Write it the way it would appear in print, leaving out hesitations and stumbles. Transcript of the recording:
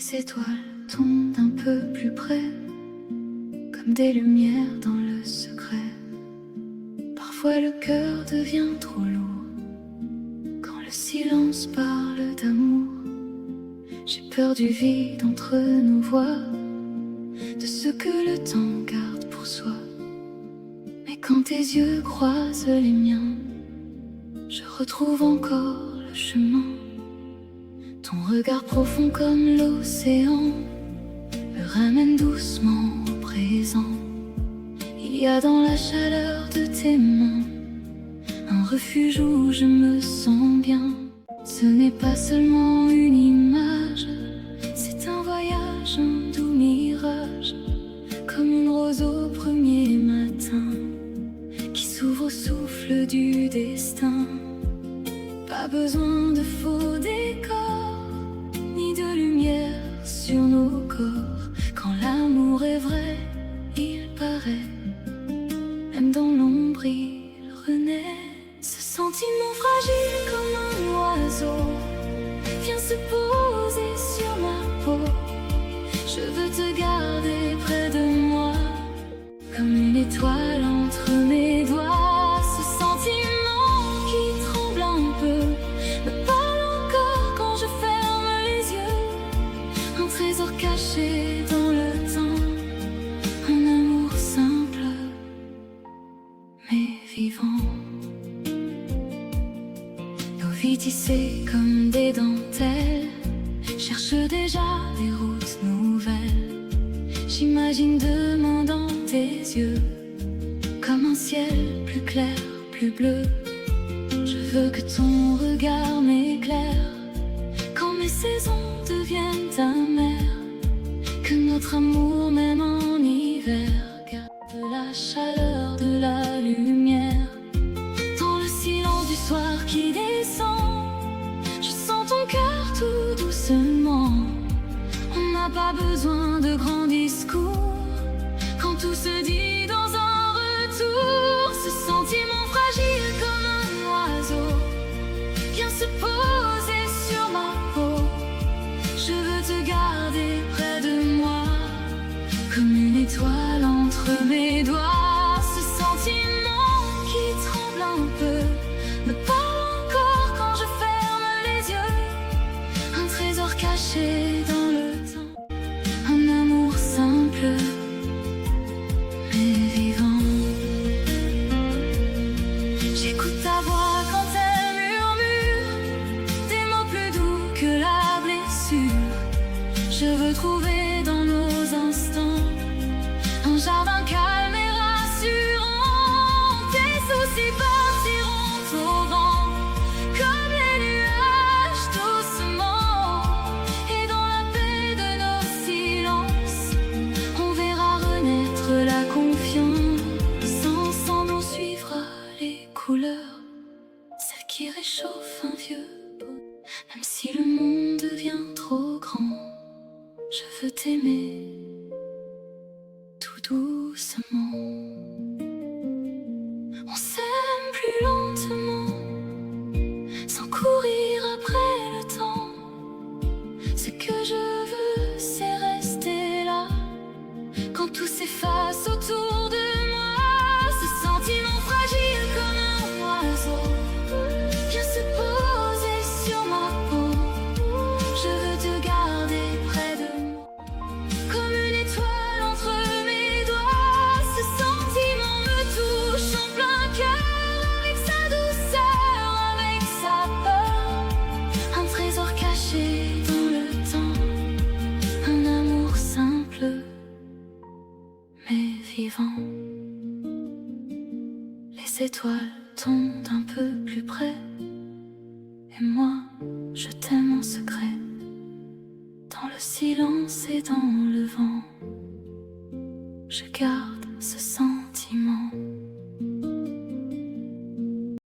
Les étoiles tombent un peu plus près, comme des lumières dans le secret. Parfois le cœur devient trop lourd, quand le silence parle d'amour. J'ai peur du vide entre nos voix, de ce que le temps garde pour soi. Mais quand tes yeux croisent les miens, je retrouve encore le chemin. Ton regard profond comme l'océan me ramène doucement au présent. Il y a dans la chaleur de tes mains un refuge où je me sens bien. Ce n'est pas seulement une image, c'est un voyage, un doux mirage, comme une rose au premier matin qui s'ouvre au souffle du destin. Pas besoin de faux décors, ni de lumière sur nos corps. Quand l'amour est vrai, il paraît, même dans l'ombre il renaît. Ce sentiment fragile comme un oiseau vient se poser sur ma peau. Je veux te garder près de moi, comme une étoile entre mes doigts. Ce sentiment qui tremble un peu me parle encore quand je ferme les yeux. Un trésor caché dans le temps, un amour simple mais vivant. Nos vies tissées comme des dentelles cherchent déjà des routes nouvelles. J'imagine demain dans tes yeux, comme un ciel plus clair, plus bleu. Je veux que ton regard m'éclaire quand mes saisons deviennent amères, que notre amour même en hiver garde la chaleur de la lumière. Dans le silence du soir qui descend, je sens ton cœur tout doucement. On n'a pas besoin de grands discours quand tout se dit dans un retour. Ce sentiment fragile comme un oiseau vient se poser sur ma peau. Je veux te garder près de moi, comme une étoile entre mes doigts. Ce sentiment qui tremble un peu me parle encore quand je ferme les yeux. Un trésor caché dans le temps, un amour simple mais vivant. J'écoute ta voix quand elle murmure des mots plus doux que la blessure. Je veux trouver dans nos instants un jardin calme et rassurant. Tes soucis partiront au vent comme les nuages doucement. Et dans la paix de nos silences, on verra renaître la confiance. Ensemble on suivra les couleurs, celles qui réchauffent un vieux pot. Même si le monde devient trop grand, je veux t'aimer tout doucement. On s'aime plus lentement, sans courir après le temps. Ce que je veux, c'est rester là quand tout s'efface autour de moi. Ce sentiment fragile comme un oiseau vient se poser sur ma peau. Je veux te garder près de moi, comme une étoile entre mes doigts. Ce sentiment me touche en plein cœur, avec sa douceur, avec sa peur. Un trésor caché dans le temps, un amour simple mais vivant. Les étoiles tombent un peu plus près, et moi, je t'aime en secret. Dans le silence et dans le vent, je garde ce sentiment.